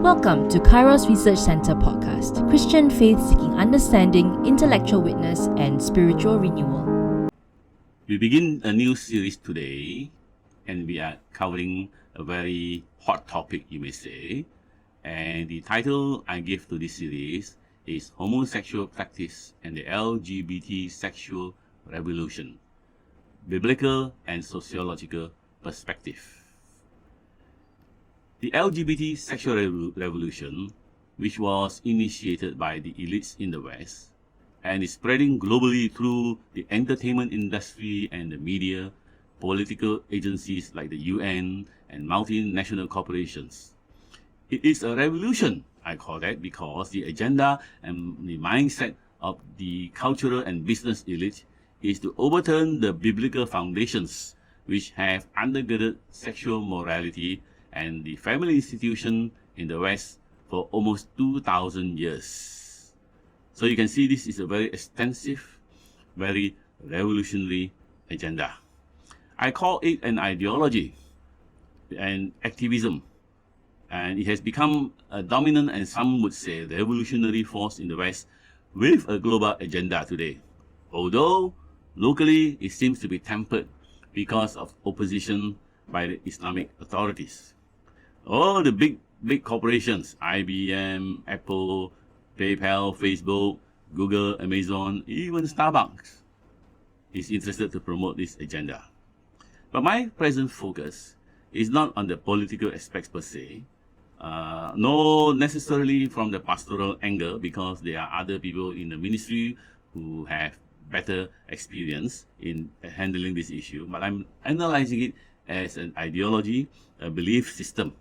Welcome to Kairos Research Center podcast, Christian faith seeking understanding, intellectual witness, and spiritual renewal. We begin a new series today, and we are covering a very hot topic, you may say. And the title I give to this series is Homosexual Practice and the LGBT Sexual Revolution, Biblical and Sociological Perspective. The LGBT sexual revolution, which was initiated by the elites in the West and is spreading globally through the entertainment industry and the media, political agencies like the UN and multinational corporations. It is a revolution, I call that, because the agenda and the mindset of the cultural and business elite is to overturn the biblical foundations which have undergirded sexual morality and the family institution in the West for almost 2,000 years. So you can see this is a very extensive, very revolutionary agenda. I call it an ideology and activism, and it has become a dominant and some would say revolutionary force in the West with a global agenda today. Although locally it seems to be tempered because of opposition by the Islamic authorities. All the big corporations, IBM, Apple, PayPal, Facebook, Google, Amazon, even Starbucks, is interested to promote this agenda. But my present focus is not on the political aspects per se, nor necessarily from the pastoral angle, because there are other people in the ministry who have better experience in handling this issue. But I'm analyzing it as an ideology, a belief system.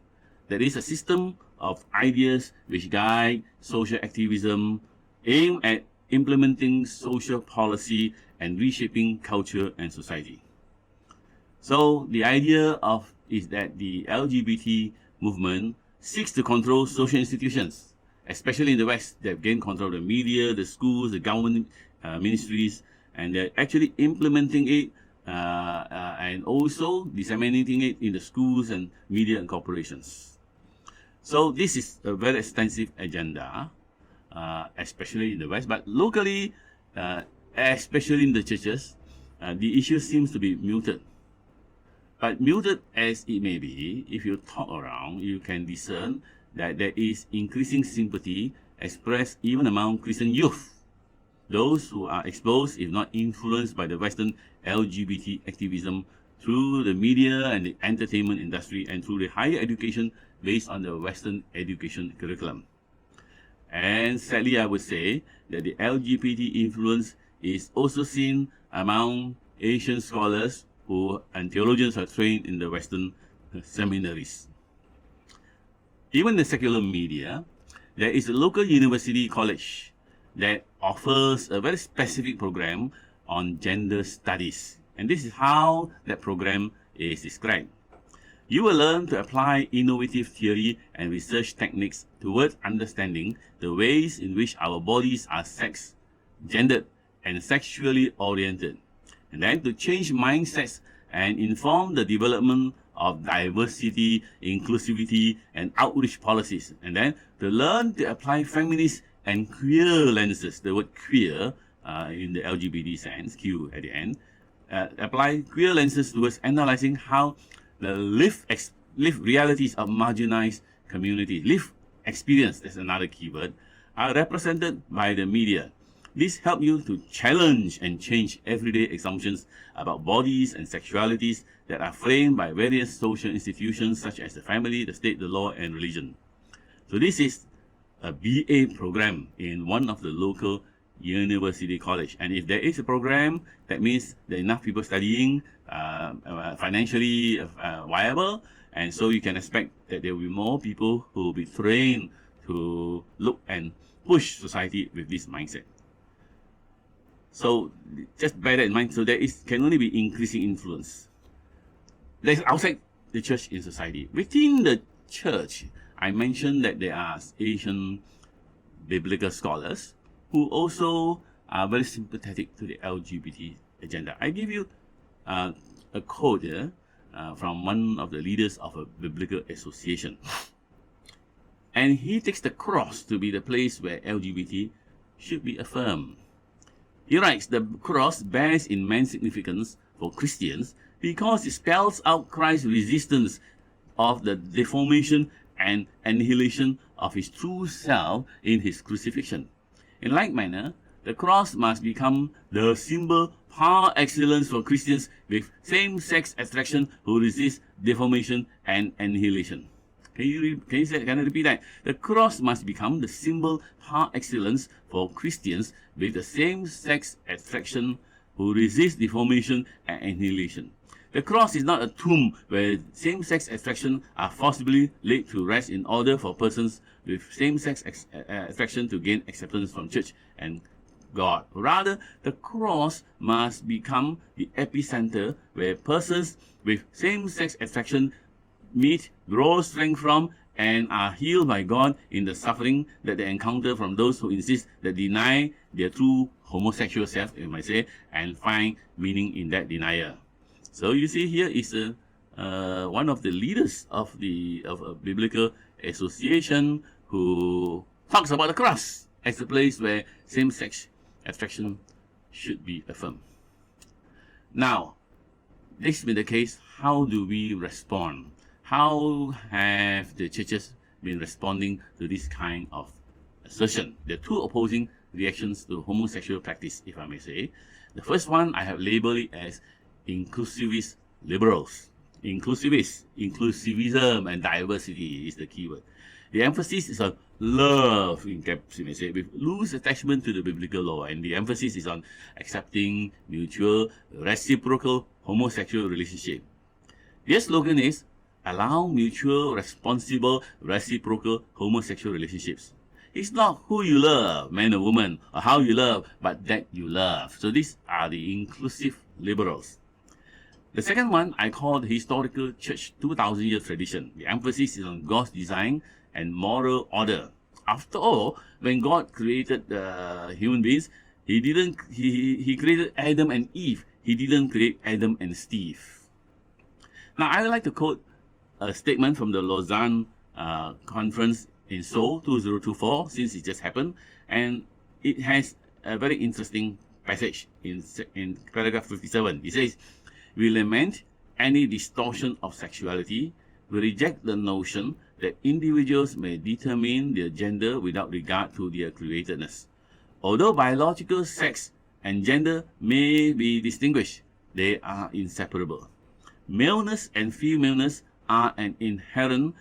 That is a system of ideas which guide social activism, aim at implementing social policy and reshaping culture and society. So the idea is that the LGBT movement seeks to control social institutions, especially in the West. They've gained control of the media, the schools, the government ministries, and they're actually implementing it and also disseminating it in the schools and media and corporations. So this is a very extensive agenda, especially in the West, but locally, especially in the churches, the issue seems to be muted. But muted as it may be, if you talk around, you can discern that there is increasing sympathy expressed even among Christian youth, those who are exposed, if not influenced, by the Western LGBT activism through the media and the entertainment industry and through the higher education based on the Western education curriculum. And sadly, I would say that the LGBT influence is also seen among Asian scholars and theologians who are trained in the Western seminaries. Even the secular media, there is a local university college that offers a very specific program on gender studies. And this is how that program is described. You will learn to apply innovative theory and research techniques towards understanding the ways in which our bodies are sex, gendered, and sexually oriented. And then to change mindsets and inform the development of diversity, inclusivity, and outreach policies. And then to learn to apply feminist and queer lenses, the word queer in the LGBT sense, Q at the end, apply queer lenses towards analyzing how the lived realities of marginalized communities, lived experience, that's another keyword, are represented by the media. This helps you to challenge and change everyday assumptions about bodies and sexualities that are framed by various social institutions such as the family, the state, the law, and religion. So this is a BA program in one of the local university college. And if there is a program, that means there are enough people studying, financially viable, and so you can expect that there will be more people who will be trained to look and push society with this mindset. So just bear that in mind. So there can only be increasing influence. There's outside the church in society. Within the church, I mentioned that there are Asian biblical scholars who also are very sympathetic to the LGBT agenda. I give you a quote here from one of the leaders of a biblical association. And he takes the cross to be the place where LGBT should be affirmed. He writes, the cross bears immense significance for Christians because it spells out Christ's resistance of the deformation and annihilation of his true self in his crucifixion. In like manner, the cross must become the symbol par excellence for Christians with same-sex attraction who resist deformation and annihilation. Can I repeat that? The cross must become the symbol par excellence for Christians with the same-sex attraction who resist deformation and annihilation. The cross is not a tomb where same-sex attraction are forcibly laid to rest in order for persons with same-sex attraction to gain acceptance from church and God. Rather, the cross must become the epicenter where persons with same-sex attraction meet, draw strength from, and are healed by God in the suffering that they encounter from those who insist that deny their true homosexual self, you might say, and find meaning in that denial. So you see here is one of the leaders of a biblical association who talks about the cross as the place where same-sex attraction should be affirmed. Now, this being the case, how do we respond? How have the churches been responding to this kind of assertion? There are two opposing reactions to homosexual practice, if I may say. The first one, I have labeled it as Inclusivist Liberals. Inclusivism and diversity is the keyword. The emphasis is on love, in caps, you may say, with loose attachment to the biblical law, and the emphasis is on accepting mutual, reciprocal homosexual relationship. Their slogan is, allow mutual, responsible, reciprocal homosexual relationships. It's not who you love, man or woman, or how you love, but that you love. So these are the inclusive liberals. The second one I call the historical church 2,000-year tradition. The emphasis is on God's design and moral order. After all, when God created human beings, He created Adam and Eve. He didn't create Adam and Steve. Now, I would like to quote a statement from the Lausanne conference in Seoul 2024, since it just happened, and it has a very interesting passage in paragraph 57. It says, "We lament any distortion of sexuality. We reject the notion that individuals may determine their gender without regard to their createdness. Although biological sex and gender may be distinguished, they are inseparable. Maleness and femaleness are an inherent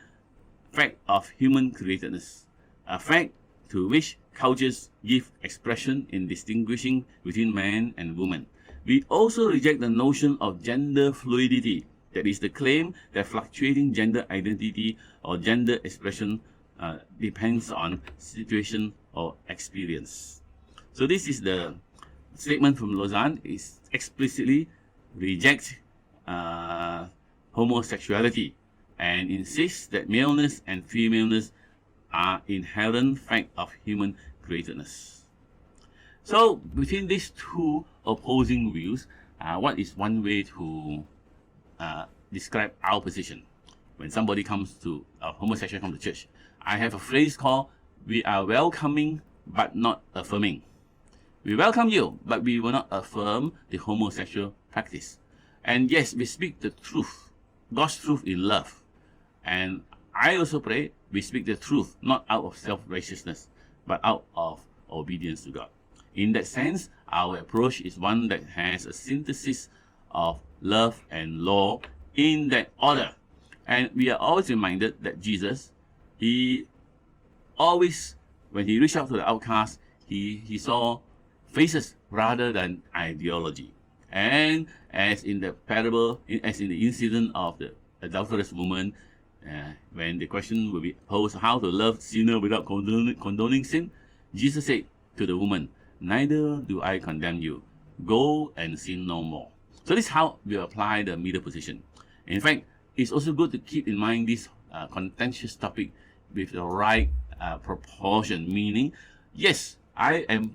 fact of human createdness, a fact to which cultures give expression in distinguishing between man and woman. We also reject the notion of gender fluidity, that is the claim that fluctuating gender identity or gender expression depends on situation or experience." So this is the statement from Lausanne, is explicitly reject homosexuality and insists that maleness and femaleness are inherent fact of human createdness. So between these two opposing views, what is one way to describe our position when somebody comes to a homosexual comes to church? I have a phrase called, "We are welcoming but not affirming." We welcome you, but we will not affirm the homosexual practice. And yes, we speak the truth, God's truth in love. And I also pray we speak the truth not out of self-righteousness, but out of obedience to God. In that sense, our approach is one that has a synthesis of love and law in that order. And we are always reminded that Jesus, he always, when he reached out to the outcast, he saw faces rather than ideology. And as in the parable, as in the incident of the adulterous woman, when the question will be posed, how to love sinner without condoning sin, Jesus said to the woman, "Neither do I condemn you. Go and sin no more." So this is how we apply the middle position. In fact, it's also good to keep in mind this contentious topic with the right proportion, meaning, yes, I am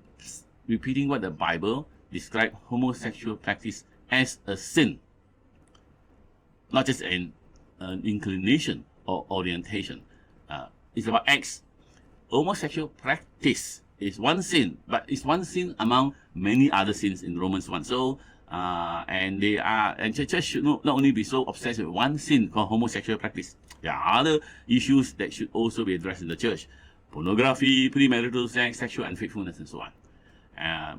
repeating what the Bible describes homosexual practice as a sin, not just an inclination or orientation. is about acts. Homosexual practice is one sin, but it's one sin among many other sins in Romans 1. So, and church should not only be so obsessed with one sin called homosexual practice. There are other issues that should also be addressed in the church: pornography, premarital sex, sexual unfaithfulness, and so on.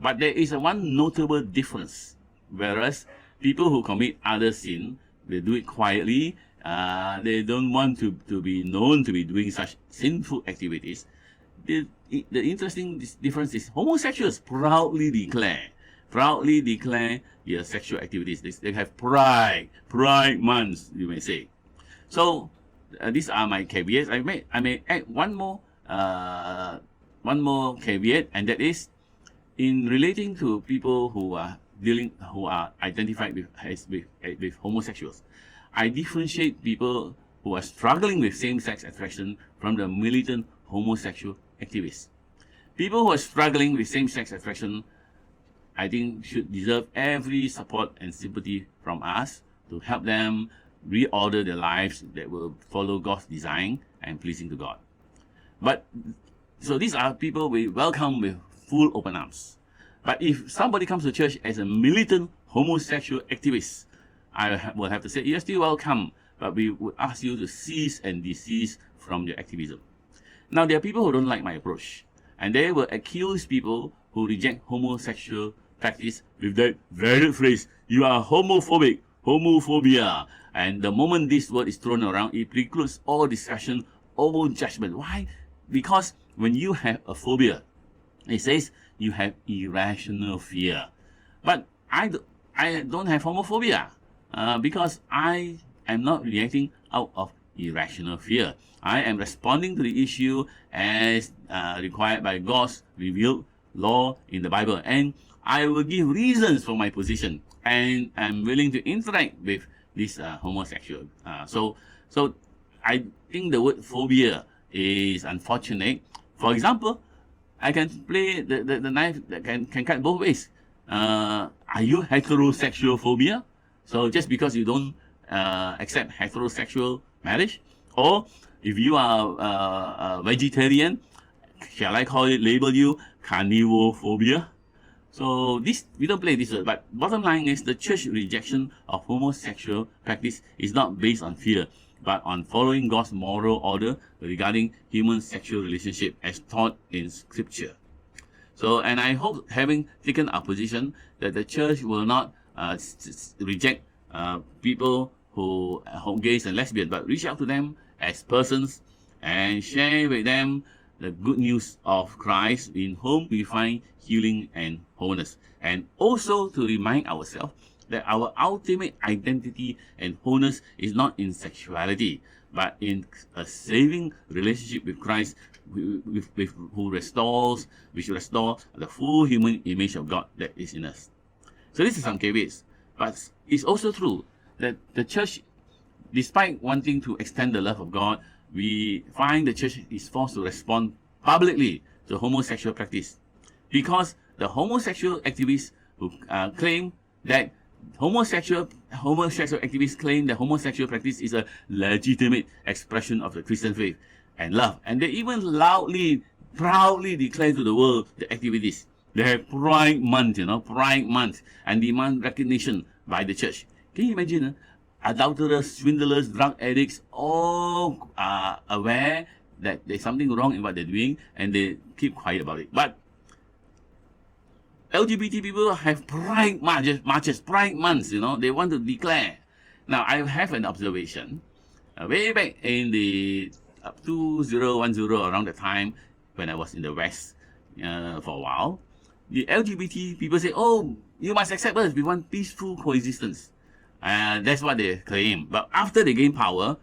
But there is one notable difference. Whereas people who commit other sin, they do it quietly. They don't want to be known to be doing such sinful activities. The interesting difference is homosexuals proudly declare their sexual activities. They have pride months, you may say. So these are my caveats. I may add one more caveat, and that is in relating to people who are identified with homosexuals. I differentiate people who are struggling with same-sex attraction from the militant homosexual activists. People who are struggling with same-sex attraction, I think, should deserve every support and sympathy from us to help them reorder their lives that will follow God's design and pleasing to God. So these are people we welcome with full open arms. But if somebody comes to church as a militant homosexual activist, I will have to say, you're still welcome, but we would ask you to cease and desist from your activism. Now, there are people who don't like my approach, and they will accuse people who reject homosexual practice with that very phrase, "You are homophobic," homophobia. And the moment this word is thrown around, it precludes all discussion, all judgment. Why? Because when you have a phobia, it says you have irrational fear. But I don't have homophobia. Because I am not reacting out of irrational fear. I am responding to the issue as required by God's revealed law in the Bible. And I will give reasons for my position. And I'm willing to interact with this homosexual. So I think the word phobia is unfortunate. For example, I can play the knife that can cut both ways. Are you heterosexual phobia? So just because you don't accept heterosexual marriage, or if you are a vegetarian, shall I label you carnivore phobia? So we don't play this word, but bottom line is the church rejection of homosexual practice is not based on fear, but on following God's moral order regarding human sexual relationship as taught in Scripture. So, and I hope, having taken our position, that the church will not reject people who are gays and lesbians, but reach out to them as persons and share with them the good news of Christ, in whom we find healing and wholeness. And also to remind ourselves that our ultimate identity and wholeness is not in sexuality, but in a saving relationship with Christ, which restores the full human image of God that is in us. So this is some caveats. But it's also true that the church, despite wanting to extend the love of God, we find the church is forced to respond publicly to homosexual practice. Because the homosexual activists who claim that homosexual activists claim that homosexual practice is a legitimate expression of the Christian faith and love. And they even proudly declare to the world the activities. They have Pride Month, Pride Month, and demand recognition by the church. Can you imagine? Adulterers, swindlers, drug addicts, all are aware that there's something wrong in what they're doing, and they keep quiet about it. But LGBT people have Pride marches, Pride Months, they want to declare. Now, I have an observation. Way back in the 2010, around the time when I was in the West for a while, the LGBT people say, "Oh, you must accept us. We want peaceful coexistence." That's what they claim. But after they gain power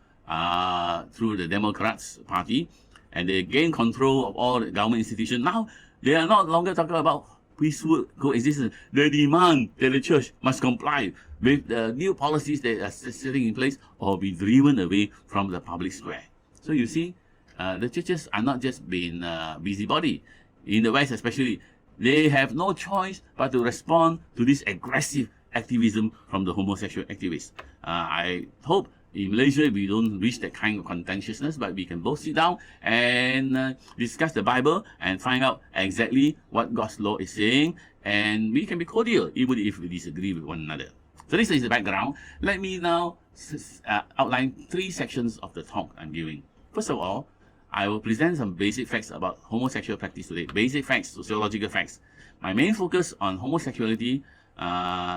through the Democrats Party, and they gain control of all the government institutions, now they are not longer talking about peaceful coexistence. They demand that the church must comply with the new policies that are sitting in place or be driven away from the public square. So you see, the churches are not just being busybody. In the West especially, they have no choice but to respond to this aggressive activism from the homosexual activists. I hope in Malaysia, we don't reach that kind of contentiousness, but we can both sit down and discuss the Bible and find out exactly what God's law is saying, and we can be cordial even if we disagree with one another. So this is the background. Let me now outline 3 sections of the talk I'm giving. First of all, I will present some basic facts about homosexual practice today. Basic facts, sociological facts. My main focus on homosexuality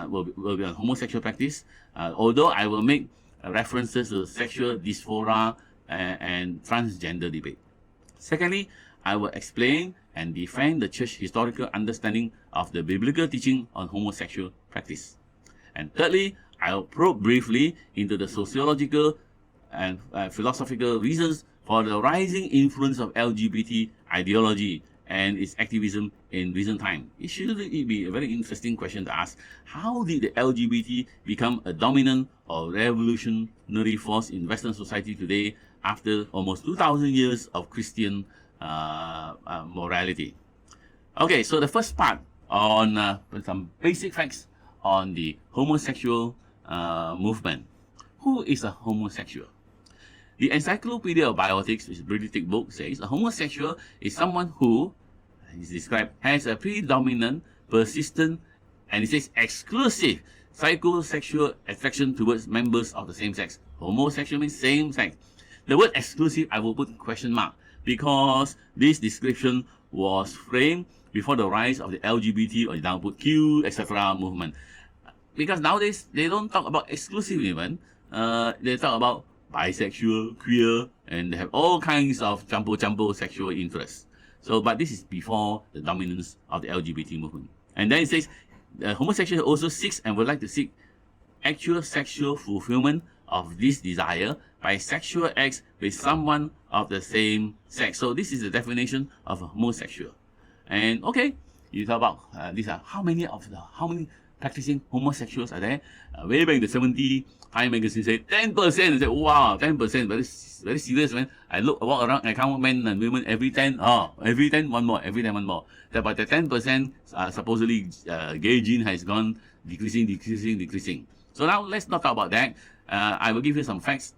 will be on homosexual practice, although I will make references to sexual dysphoria and transgender debate. Secondly, I will explain and defend the church historical understanding of the biblical teaching on homosexual practice. And thirdly, I will probe briefly into the sociological and philosophical reasons for the rising influence of LGBT ideology and its activism in recent time. It should be a very interesting question to ask. How did the LGBT become a dominant or revolutionary force in Western society today after almost 2,000 years of Christian morality? Okay, so the first part on some basic facts on the homosexual movement. Who is a homosexual? The Encyclopedia of Bioethics, which is a pretty thick book, says a homosexual is someone who, is described, has a predominant, persistent, and it says exclusive psychosexual attraction towards members of the same sex. Homosexual means same sex. The word exclusive, I will put question mark, because this description was framed before the rise of the LGBT, or now put Q, etc. movement. Because nowadays, they don't talk about exclusive even. They talk about bisexual, queer, and they have all kinds of jumbo sexual interests. So, but this is before the dominance of the LGBT movement. And then it says, homosexual also seeks and would like to seek actual sexual fulfillment of this desire by sexual acts with someone of the same sex. So this is the definition of a homosexual. And okay, you talk about these are how many practicing homosexuals are there? Way back in the 70s, Time magazine said 10%. I said, wow, 10%, very serious, man. I walk around, I count men and women every 10, one more, every 10, one more. But the 10%, supposedly gay gene has gone decreasing. So now let's not talk about that. I will give you some facts.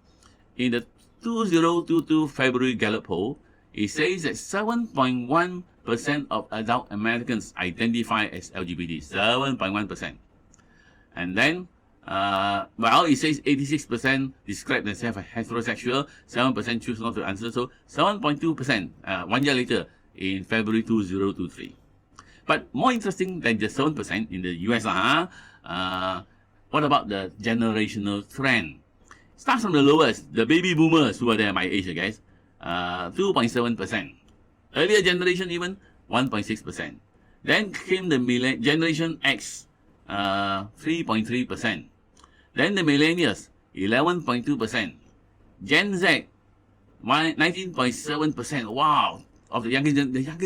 In the 2022 February Gallup poll, it says that 7.1% of adult Americans identify as LGBT. 7.1%. And then, it says 86% describe themselves as heterosexual, 7% choose not to answer. So 7.2%, 1 year later, in February 2023. But more interesting than just 7% in the US, what about the generational trend? Starts from the lowest, the baby boomers who are there, my age, guys, 2.7%. Earlier generation even, 1.6%. Then came the Generation X, 3.3%. Then the millennials, 11.2%. Gen Z, 19.7%. Wow! Of the younger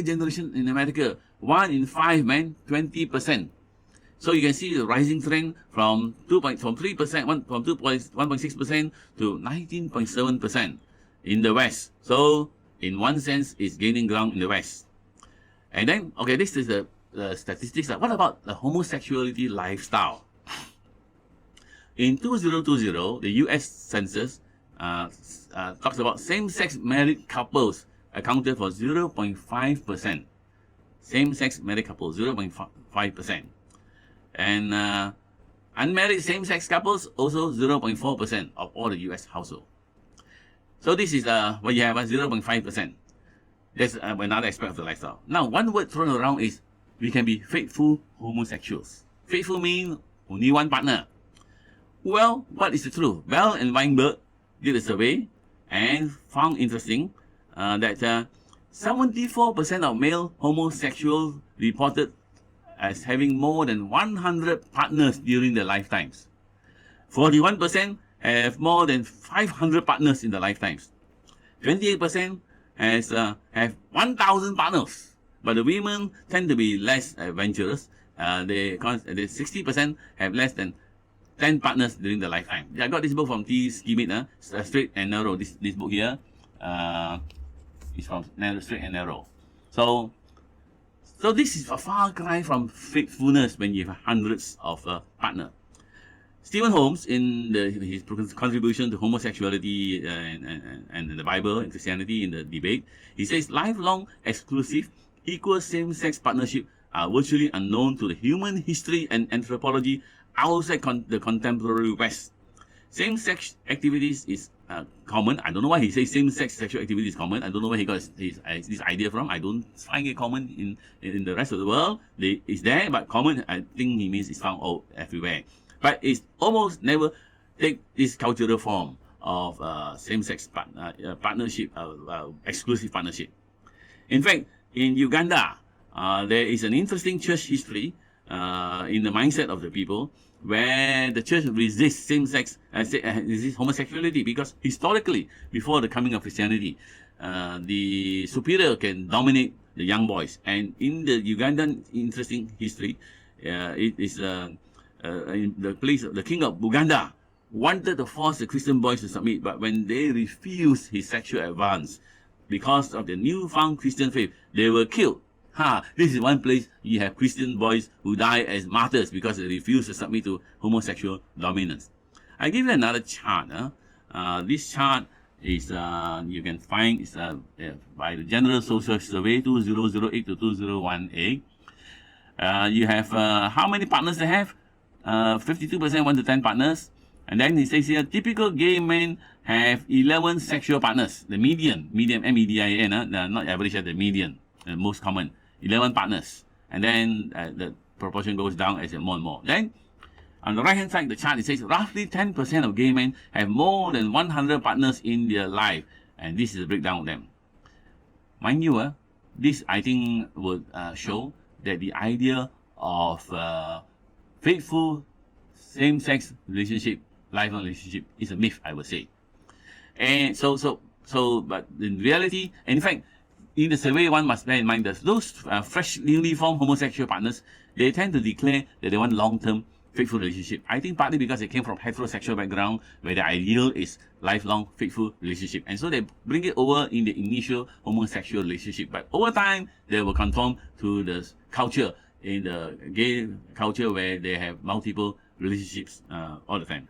generation in America, 1 in 5, man, 20%. So you can see the rising trend from 1.6% to 19.7% in the West. So in one sense, it's gaining ground in the West. And then, okay, this is the statistics. What about the homosexuality lifestyle? In 2020, the US Census talks about same-sex married couples accounted for 0.5%. Same-sex married couples, 0.5%. And unmarried same-sex couples, also 0.4% of all the US households. So this is what you have, 0.5%. That's another aspect of the lifestyle. Now, one word thrown around is we can be faithful homosexuals. Faithful means only one partner. Well, what is the truth? Bell and Weinberg did a survey and found interesting that 74% of male homosexuals reported as having more than 100 partners during their lifetimes. 41% have more than 500 partners in their lifetimes. 28% have 1,000 partners. But the women tend to be less adventurous. 60% have less than 10 partners during their lifetime. I got this book from T. Schmidt, Straight and Narrow. This book here is from Straight and Narrow. So this is a far cry from faithfulness when you have hundreds of partners. Stephen Holmes, in his contribution to homosexuality and the Bible and Christianity in the debate, he says lifelong exclusive equal same-sex partnership are virtually unknown to the human history and anthropology outside the contemporary West. Same-sex activities is common. I don't know why he says same-sex sexual activity is common. I don't know where he got this idea from. I don't find it common in the rest of the world. It's there, but common, I think he means it's found everywhere. But it's almost never take this cultural form of same-sex partnership, exclusive partnership. In fact, in Uganda, there is an interesting church history in the mindset of the people, where the church resists same-sex, resists homosexuality, because historically, before the coming of Christianity, the superior can dominate the young boys. And in the Ugandan interesting history, it is in the place of the king of Uganda wanted to force the Christian boys to submit, but when they refused his sexual advance because of the newfound Christian faith, they were killed. This is one place you have Christian boys who die as martyrs because they refuse to submit to homosexual dominance. I give you another chart. This chart is you can find is by the General Social Survey 2008 to 2018. You have how many partners they have? 52% 1 to 10 partners. And then it says here, typical gay men have 11 sexual partners. The median, M-E-D-I-A-N, not average, the median, the most common. 11 partners. And then the proportion goes down as more and more. Then, on the right-hand side, the chart, it says roughly 10% of gay men have more than 100 partners in their life. And this is a breakdown of them. Mind you, this, I think, would show that the idea of faithful same-sex relationship, lifelong relationship, is a myth, I would say. And but in reality, and in fact, in the survey, one must bear in mind that those fresh, newly formed homosexual partners, they tend to declare that they want long-term, faithful relationship. I think partly because they came from heterosexual background, where the ideal is lifelong, faithful relationship. And so they bring it over in the initial homosexual relationship. But over time, they will conform to the culture, in the gay culture, where they have multiple relationships all the time.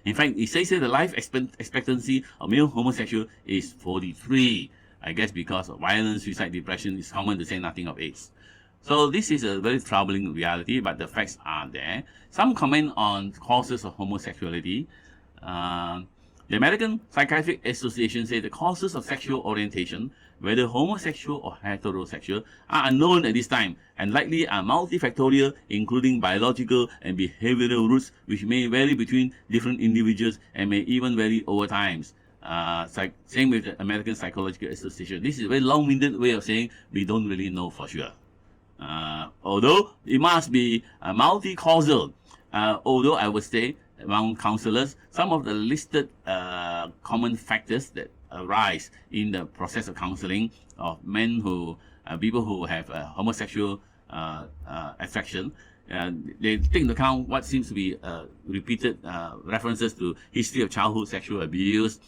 In fact, it says that the life expectancy of male homosexual is 43. I guess because of violence, suicide, depression, it's common to say nothing of AIDS. So this is a very troubling reality, but the facts are there. Some comment on causes of homosexuality. The American Psychiatric Association says the causes of sexual orientation, whether homosexual or heterosexual, are unknown at this time and likely are multifactorial, including biological and behavioral roots, which may vary between different individuals and may even vary over time. Same with the American Psychological Association. This is a very long-winded way of saying we don't really know for sure. Although it must be multi-causal, although I would say among counselors, some of the listed common factors that arise in the process of counseling of people who have homosexual attraction, they take into account what seems to be repeated references to history of childhood sexual abuse,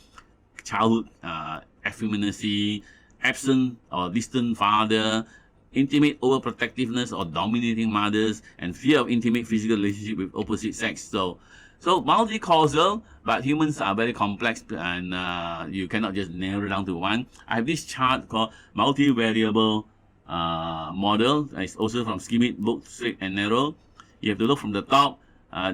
childhood effeminacy, absent or distant father, intimate overprotectiveness or dominating mothers, and fear of intimate physical relationship with opposite sex. So multi-causal, but humans are very complex, and you cannot just narrow it down to one. I have this chart called multivariable model. It's also from Schmidt book, Straight and Narrow. You have to look from the top.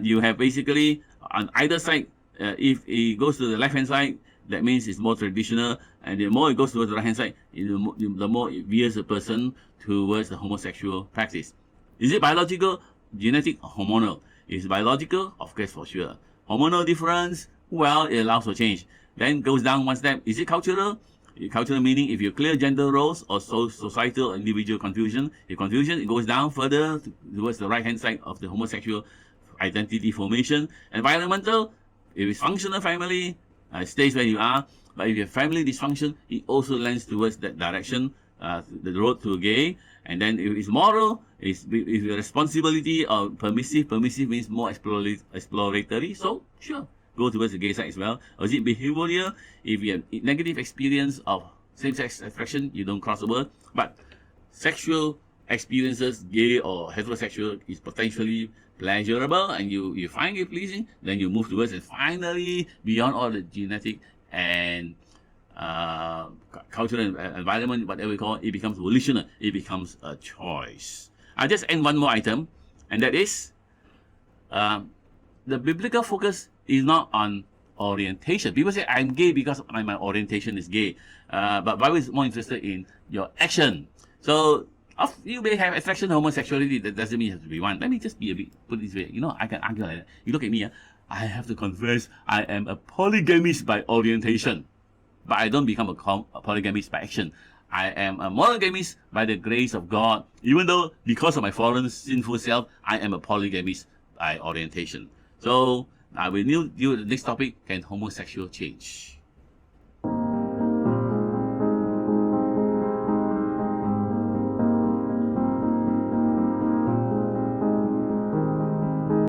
You have basically on either side, if it goes to the left-hand side, that means it's more traditional, and the more it goes towards the right-hand side, the more it veers a person towards the homosexual practice. Is it biological, genetic, or hormonal? Is biological? Of course, for sure. Hormonal difference? Well, it allows for change. Then goes down one step. Is it cultural? Cultural meaning if you clear gender roles or societal or individual confusion. If confusion, it goes down further towards the right-hand side of the homosexual identity formation. Environmental, if it's functional family, it stays where you are. But if you have family dysfunction, it also lends towards that direction, the road to gay. And then if it's moral, if your responsibility or permissive means more exploratory, so sure, go towards the gay side as well. Or is it behavioral? If you have negative experience of same-sex attraction, you don't cross over. But sexual experiences gay or heterosexual is potentially pleasurable and you find it pleasing, then you move towards it. Finally, beyond all the genetic and cultural environment, whatever we call it, it becomes volitional. It becomes a choice. I'll just end one more item, and that is the biblical focus is not on orientation. People say, I'm gay because my orientation is gay. But Bible is more interested in your action. So, you may have attraction to homosexuality. That doesn't mean you have to be one. Let me just be a bit, put it this way. I can argue like that. You look at me, I have to confess, I am a polygamist by orientation. But I don't become a polygamist by action. I am a monogamist by the grace of God. Even though, because of my fallen, sinful self, I am a polygamist by orientation. So, I will deal with the next topic, can homosexual change?